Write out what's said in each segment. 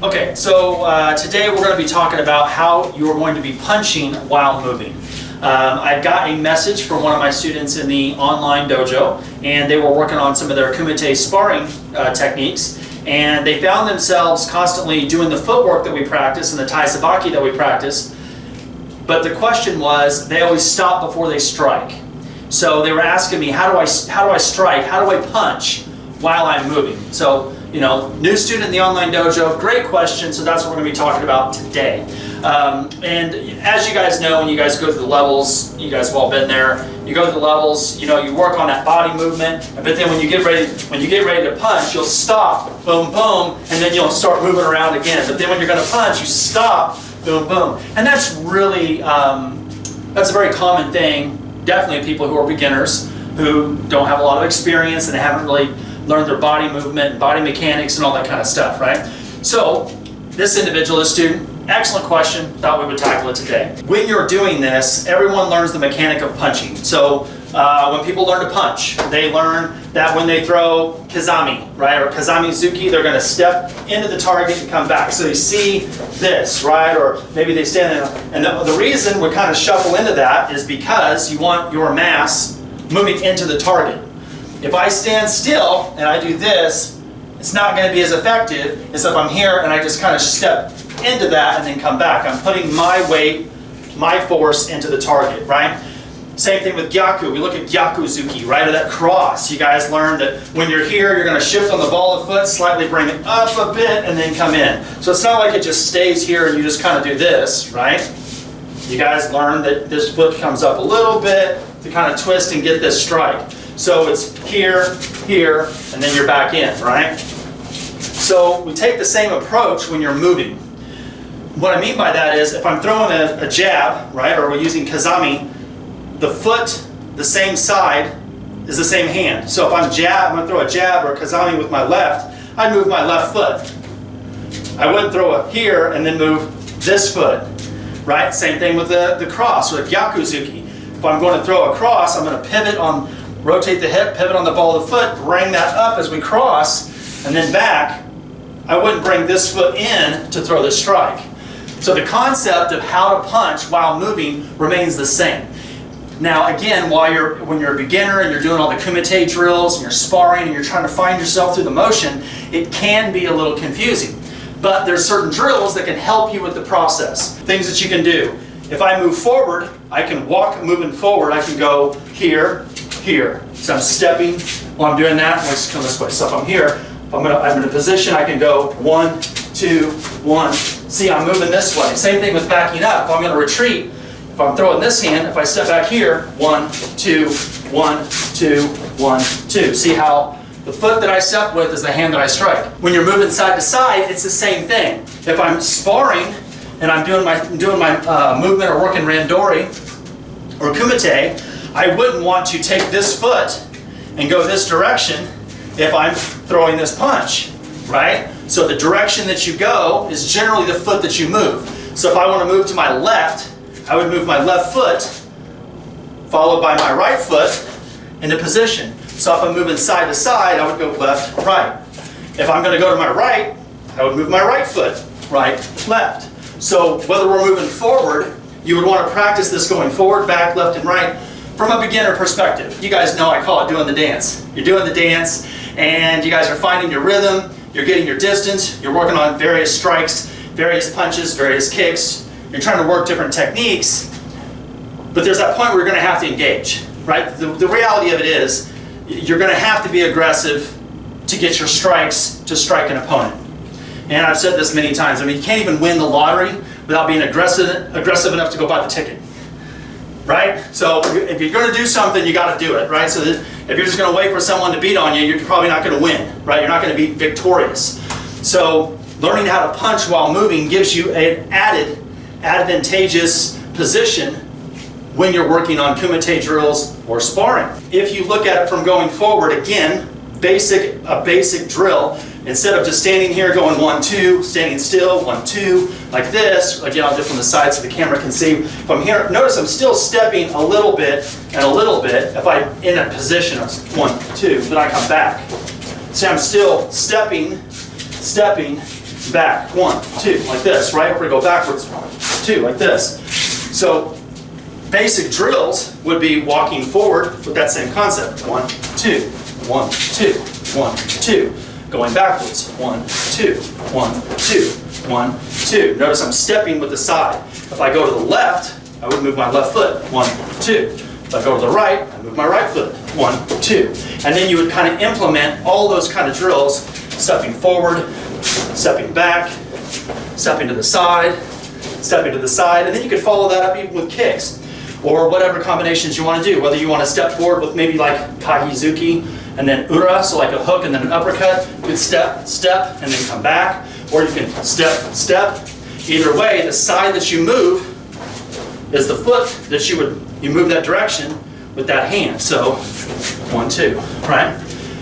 Okay, so today we're going to be talking about how you're going to be punching while moving. I got a message from one of my students in the online dojo, and they were working on some of their kumite sparring techniques, and they found themselves constantly doing the footwork that we practice and the tai-sabaki that we practice, but the question was, they always stop before they strike. So they were asking me, how do I strike, how do I punch while I'm moving? So, you know, new student in the online dojo, great question, so that's what we're going to be talking about today. And as you guys know, when you guys go through the levels, you guys have all been there, you go through the levels, you know, you work on that body movement, but then when you get ready to punch, you'll stop, boom, boom, and then you'll start moving around again. But then when you're going to punch, you stop, boom, boom. And that's really, that's a very common thing, definitely people who are beginners, who don't have a lot of experience and they haven't really learned their body movement and body mechanics and all that kind of stuff, right? So this individual, this student, excellent question, thought we would tackle it today. When you're doing this, everyone learns the mechanic of punching. So when people learn to punch, they learn that when they throw kazami, right, or kazami-zuki, they're going to step into the target and come back. So you see this, right, or maybe they stand there. And the reason we kind of shuffle into that is because you want your mass moving into the target. If I stand still and I do this, it's not going to be as effective as if I'm here and I just kind of step into that and then come back. I'm putting my weight, my force into the target, right? Same thing with gyaku. We look at gyaku-zuki, right, or that cross. You guys learned that when you're here, you're going to shift on the ball of foot, slightly bring it up a bit, and then come in. So it's not like it just stays here and you just kind of do this, right? You guys learned that this foot comes up a little bit to kind of twist and get this strike. So it's here, here, and then you're back in, right? So we take the same approach when you're moving. What I mean by that is if I'm throwing a jab, right, or we're using kazami, the foot, the same side, is the same hand. So if I'm going to throw a jab or a kazami with my left, I move my left foot. I wouldn't throw it here and then move this foot, right? Same thing with the cross or the gyaku-zuki. If I'm going to throw a cross, I'm going to pivot on, rotate the hip, pivot on the ball of the foot, bring that up as we cross, and then back. I wouldn't bring this foot in to throw the strike. So the concept of how to punch while moving remains the same. Now again, when you're a beginner and you're doing all the kumite drills and you're sparring and you're trying to find yourself through the motion, it can be a little confusing. But there's certain drills that can help you with the process. Things that you can do. If I move forward, I can walk moving forward. I can go here, here. So I'm stepping while I'm doing that. Let's come this way. So if I'm here, I'm in a position, I can go 1, 2, 1. See, I'm moving this way. Same thing with backing up. If I'm going to retreat, if I'm throwing this hand, if I step back here, 1, 2, 1, 2, 1, 2. See how the foot that I step with is the hand that I strike. When you're moving side to side, it's the same thing. If I'm sparring and I'm doing my movement or working randori or kumite, I wouldn't want to take this foot and go this direction if I'm throwing this punch, right? So the direction that you go is generally the foot that you move. So if I want to move to my left, I would move my left foot, followed by my right foot, into position. So if I'm moving side to side, I would go left, right. If I'm going to go to my right, I would move my right foot, right, left. So whether we're moving forward, you would want to practice this going forward, back, left, and right from a beginner perspective. You guys know I call it doing the dance. You're doing the dance, and you guys are finding your rhythm, you're getting your distance, you're working on various strikes, various punches, various kicks, you're trying to work different techniques, but there's that point where you're going to have to engage, right? The reality of it is, you're going to have to be aggressive to get your strikes to strike an opponent. And I've said this many times, I mean, you can't even win the lottery without being aggressive enough to go buy the ticket. Right? So if you're going to do something, you got to do it, right? So that if you're just going to wait for someone to beat on you, you're probably not going to win, right? You're not going to be victorious. So learning how to punch while moving gives you an advantageous position when you're working on kumite drills or sparring. If you look at it from going forward, again, a basic drill, instead of just standing here going 1, 2, standing still, 1, 2, like this, again I'll do it from the side so the camera can see. If I'm here, notice I'm still stepping a little bit and a little bit. If I'm in a position of 1, 2, then I come back. See, I'm still stepping, back, 1, 2, like this, right? If we go backwards, 1, 2, like this. So basic drills would be walking forward with that same concept. 1, 2, 1, 2, 1, 2. Going backwards, 1, 2, 1, 2, 1, 2. Notice I'm stepping with the side. If I go to the left, I would move my left foot, 1, 2. If I go to the right, I move my right foot, 1, 2. And then you would kind of implement all those kind of drills, stepping forward, stepping back, stepping to the side, stepping to the side, and then you could follow that up even with kicks, or whatever combinations you want to do, whether you want to step forward with maybe like Taijutsu, and then ura, so like a hook and then an uppercut. You can step, step, and then come back, or you can step, step. Either way, the side that you move is the foot that you move that direction with that hand. So 1, 2, right?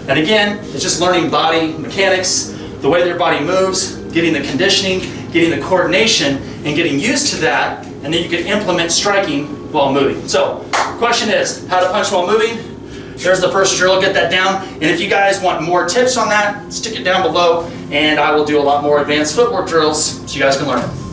And again, it's just learning body mechanics, the way their body moves, getting the conditioning, getting the coordination, and getting used to that, and then you can implement striking while moving. So, the question is, how to punch while moving? There's the first drill, get that down. And if you guys want more tips on that, stick it down below, and I will do a lot more advanced footwork drills so you guys can learn them.